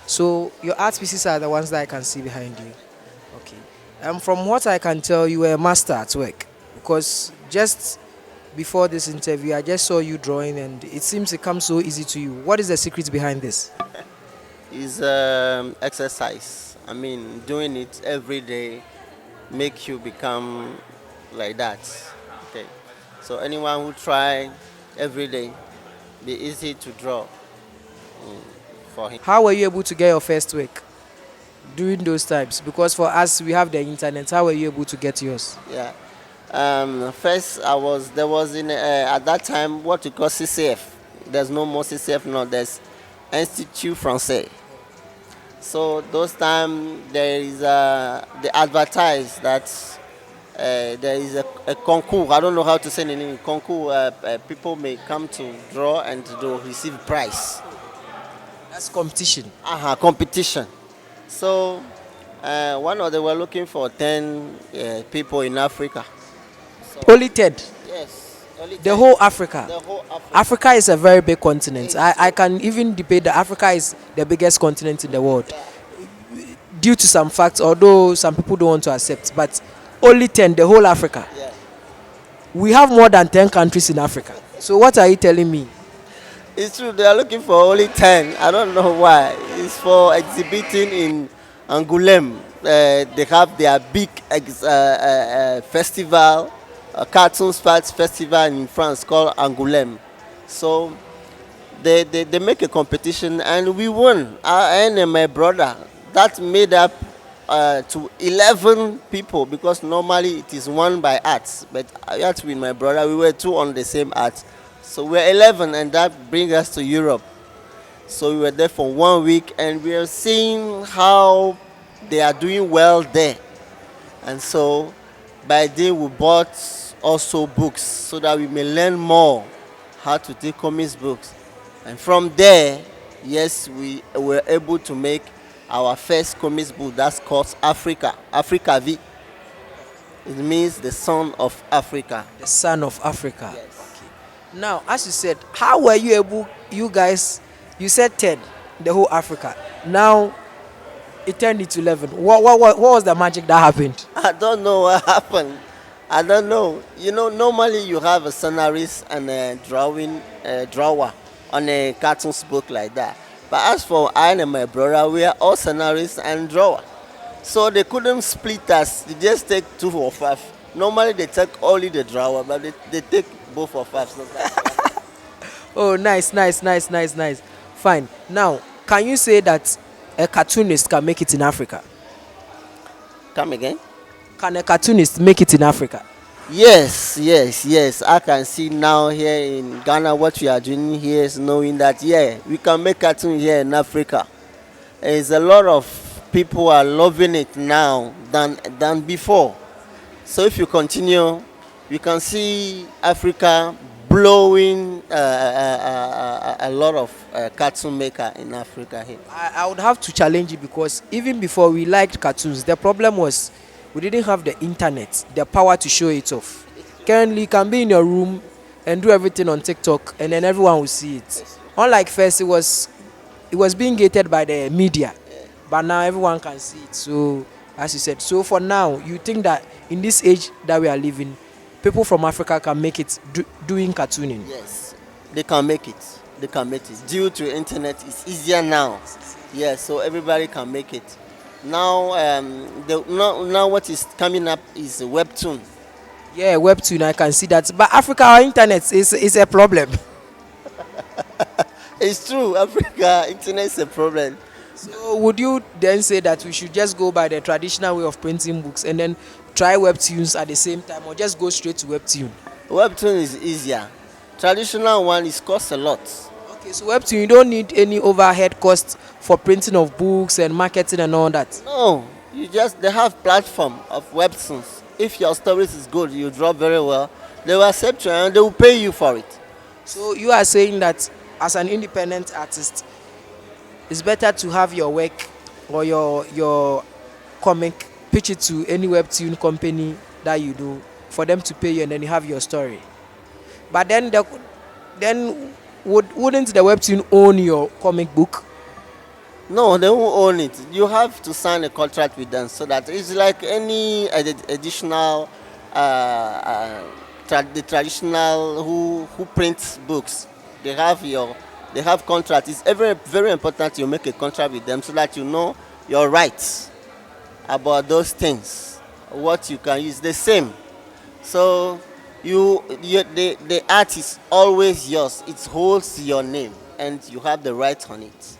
So your art pieces are the ones that I can see behind you. Okay. From what I can tell, you were a master at work because just before this interview, I just saw you drawing, and it seems it comes so easy to you. What is the secret behind this? Is exercise. I mean, doing it every day make you become like that. Okay. So anyone who try every day, be easy to draw for him. How were you able to get your first work during those times? Because for us, we have the internet. How were you able to get yours? Yeah. First, there was in at that time what we call CCF. There's no more CCF now. There's Institut Français. So those time there is they advertise that there is a concours. I don't know how to say it in English. Concours. People may come to draw and to receive prize. That's competition. Competition. So one of they were looking for 10 people in Africa. So Only 10. yes, only The 10. whole Africa. The whole Africa. Africa is a very big continent. Yes. I can even debate that Africa is the biggest continent in the world due to some facts, although some people don't want to accept. But only 10, the whole Africa. Yeah. We have more than 10 countries in Africa. So what are you telling me? It's true. They are looking for only 10. I don't know why. It's for exhibiting in Angoulême. They have their big festival, cartoon sports festival in France called Angoulême. So they make a competition and we won. I and my brother. That made up to 11 people because normally it is one by arts. But I had with my brother. We were two on the same art. So we're 11 and that brings us to Europe. So we were there for 1 week and we are seeing how they are doing well there. And so by then we bought also books so that we may learn more how to take comics books. And from there, yes, we were able to make our first comics book that's called Africa V. It means the son of Africa. The son of Africa. Yes. Now, as you said, how were you able, you guys, you said 10, the whole Africa. Now, it turned into 11. What was the magic that happened? I don't know what happened. I don't know. You know, normally you have a scenarist and a drawer on a cartoons book like that. But as for I and my brother, we are all scenarists and drawer. So they couldn't split us. They just take two of us. Normally they take only the drawer, but they take both of us. So Oh, nice, nice, nice, nice, nice. Fine. Now, can you say that a cartoonist can make it in Africa? come again? Can a cartoonist make it in Africa? Yes, yes, yes. I can see now here in Ghana what we are doing here is knowing that yeah, we can make cartoon here in Africa. There's a lot of people are loving it now than before. So if you continue, we can see Africa blowing a lot of cartoon maker in Africa here. I would have to challenge you because even before we liked cartoons, the problem was we didn't have the internet, the power to show it off. Currently, you can be in your room and do everything on TikTok, and then everyone will see it. Unlike first, it was being gated by the media, but now everyone can see it. So, as you said, so for now, you think that in this age that we are living, people from Africa can make it doing cartooning? Yes, they can make it. They can make it. Due to internet, it's easier now. Yes, so everybody can make it. Now, now what is coming up is webtoon. Yeah, webtoon, I can see that. But Africa, our internet is a problem. It's true, Africa internet is a problem. So would you then say that we should just go by the traditional way of printing books and then try webtoons at the same time, or just go straight to webtoon? Webtoon is easier. Traditional one is cost a lot. Okay, so webtoon, you don't need any overhead costs for printing of books and marketing and all that. No, they have platform of webtoons. If your stories is good, you draw very well. They will accept you and they will pay you for it. So you are saying that as an independent artist, it's better to have your work or your comic, pitch it to any webtoon company that you do for them to pay you, and then you have your story. But then wouldn't the webtoon own your comic book? No, they won't own it. You have to sign a contract with them so that it's like any additional, the traditional who prints books. They have they have contract. It's very important you make a contract with them so that you know your rights about those things. What you can use the same. So the art is always yours. It holds your name and you have the right on it.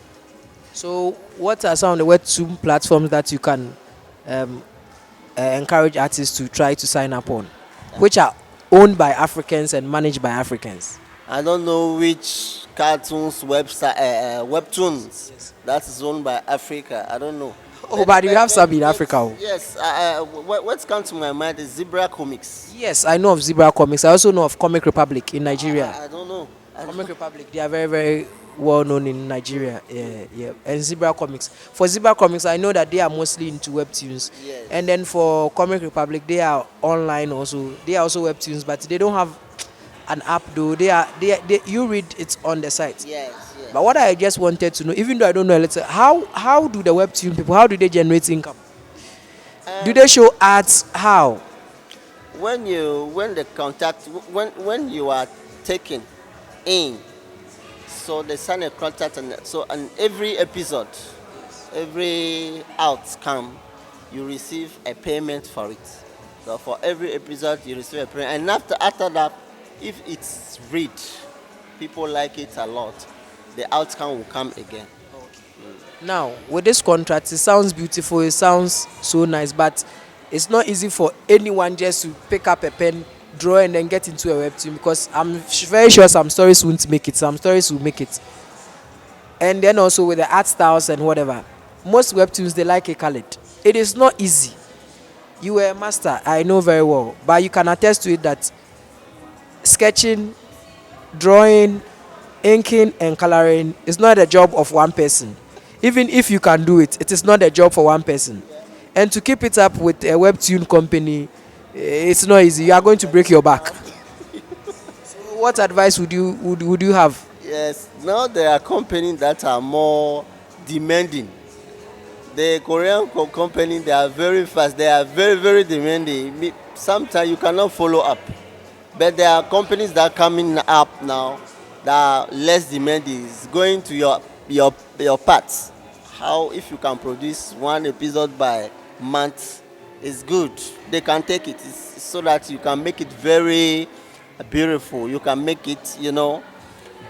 So, what are some of the Web2 platforms that you can um, encourage artists to try to sign up on, which are owned by Africans and managed by Africans? I don't know which cartoons website webtoons that is owned by Africa. I don't know. Oh, but we have some in Africa. Oh. Yes, what's come to my mind is Zebra Comics. Yes, I know of Zebra Comics. I also know of Comic Republic in Nigeria. I don't know. Comic Republic, they are very, very well known in Nigeria. Yeah, yeah. And Zebra Comics. For Zebra Comics, I know that they are mostly into webtoons. Yes. And then for Comic Republic, they are online also. They are also webtoons, but they don't have an app though. They you read it on the site. Yes, yes. But what I just wanted to know, even though I don't know a little, how do the webtoon people, how do they generate income? Do they show ads? How? When the contact when you are taken in, so they sign a contract, and so on every episode, every outcome, you receive a payment for it. So for every episode you receive a payment, and after that, if it's read, people like it a lot, the outcome will come again. Now, with this contract, it sounds beautiful, it sounds so nice, but it's not easy for anyone just to pick up a pen, draw, and then get into a webtoon, because I'm very sure some stories won't make it, some stories will make it. And then also with the art styles and whatever, most webtoons they like a colored. It is not easy. You were a master, I know very well, but you can attest to it that sketching, drawing, inking, and coloring is not the job of one person. Even if you can do it, it is not a job for one person. And to keep it up with a webtoon company, it's not easy. You are going to break your back. So what advice would you have? Yes, now there are companies that are more demanding. The Korean company, they are very fast. They are very demanding. Sometimes you cannot follow up. But there are companies that are coming up now that are less demanding. It's going to your parts. How if you can produce one episode by month is good. They can take it. It's so that you can make it very beautiful. You can make it,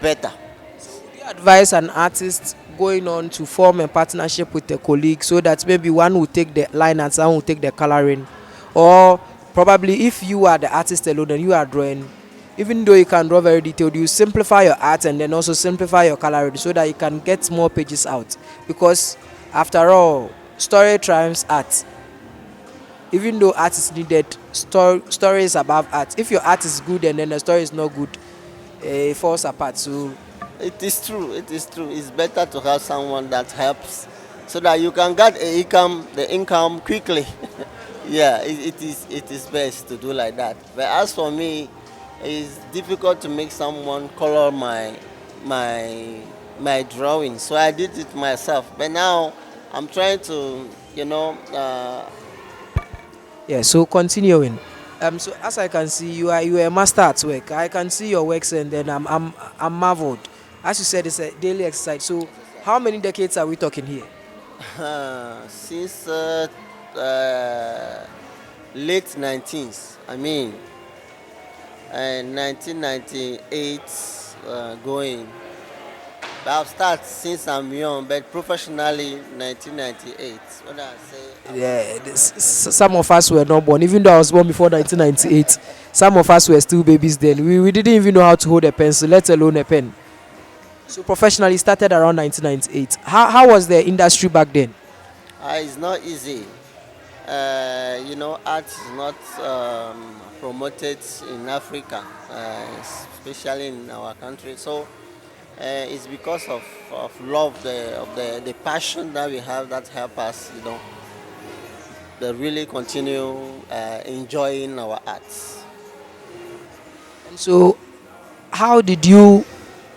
better. Do you advise an artist going on to form a partnership with a colleague so that maybe one will take the line and someone will take the coloring? Or probably if you are the artist alone and you are drawing, even though you can draw very detailed, you simplify your art and then also simplify your coloring so that you can get more pages out. Because after all, story triumphs art. Even though art is needed, story is above art. If your art is good and then the story is not good, it falls apart. So It is true. It is true. It's better to have someone that helps so that you can get the income quickly. Yeah, it is best to do like that. But as for me, it's difficult to make someone color my drawing. So I did it myself. But now I'm trying to, yeah, so continuing. So as I can see, you are a master at work. I can see your works and then I'm marveled. As you said, it's a daily exercise. So how many decades are we talking here? since late 19th. I mean, 1998 going. But I've started since I'm young, but professionally 1998. When I say Yeah, some of us were not born. Even though I was born before 1998, some of us were still babies then. We didn't even know how to hold a pencil, let alone a pen. So professionally started around 1998. How was the industry back then? it's not easy. Art is not promoted in Africa, especially in our country. So it's because of love, the passion that we have that help us, to really continue enjoying our arts. And so how did you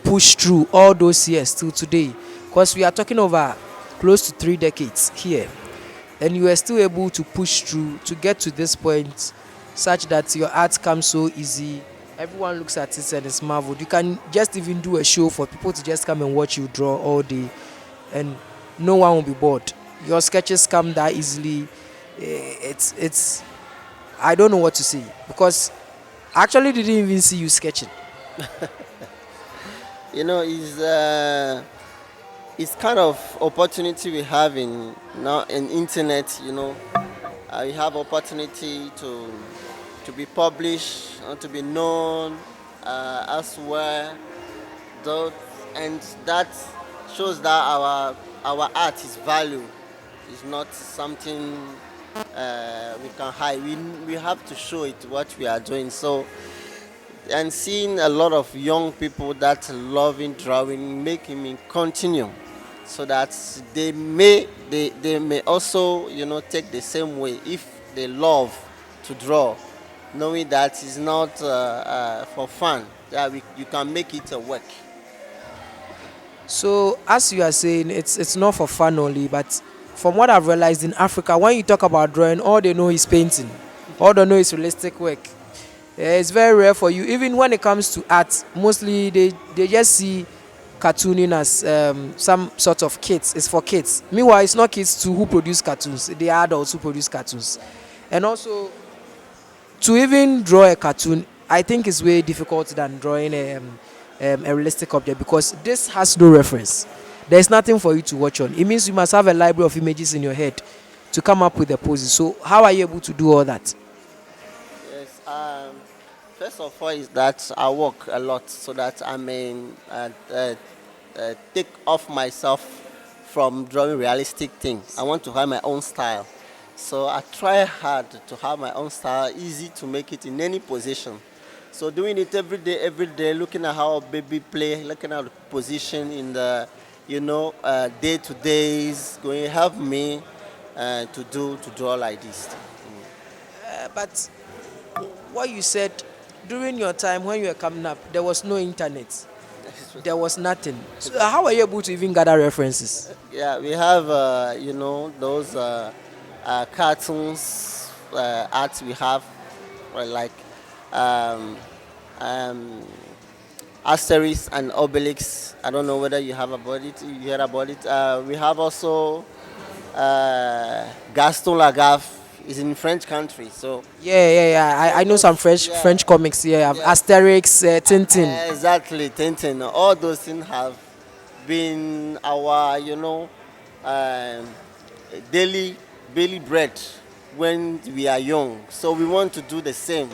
push through all those years till today? Because we are talking over close to 3 decades here, and you were still able to push through to get to this point, such that your art comes so easy. Everyone looks at it and is marveled. You can just even do a show for people to just come and watch you draw all day, and no one will be bored. Your sketches come that easily. It's I don't know what to say, because I actually didn't even see you sketching. You know, it's kind of opportunity we have in now in internet. You know, you have opportunity to be published and to be known elsewhere. Though, and that shows that our art is value. It's not something we can hide. We have to show it what we are doing. So, and seeing a lot of young people that loving drawing, making me continue, so that they may also, you know, take the same way if they love to draw, knowing that it's not for fun. That you can make it a work. So as you are saying, it's not for fun only, but from what I've realized in Africa, when you talk about drawing, all they know is painting, all they know is realistic work. It's very rare for you. Even when it comes to art, mostly they just see cartooning as some sort of kids. It's for kids. Meanwhile, it's not kids too who produce cartoons. They are adults who produce cartoons. And also, to even draw a cartoon, I think is way difficult than drawing a realistic object, because this has no reference. There's nothing for you to watch on. It means you must have a library of images in your head to come up with the poses. So how are you able to do all that? Yes. First of all, is that I work a lot so that I may take off myself from drawing realistic things. I want to have my own style. So I try hard to have my own style, easy to make it in any position. So doing it every day, looking at how baby play, looking at the position in the, you know, day to days, going to help me to draw like this. But what you said, during your time when you were coming up, there was no internet. There was nothing. So how are you able to even gather references? Yeah, we have you know, those cartoons arts we have, like um, um, Asterix and Obelix. I don't know whether you have about it. You heard about it. We have also Gaston Lagaffe. Is in French country, so Yeah. I know some yeah, French comics. Yeah, I have yeah, Asterix, Tintin. exactly. Tintin. All those things have been our, you know, um, daily bread when we are young. So we want to do the same.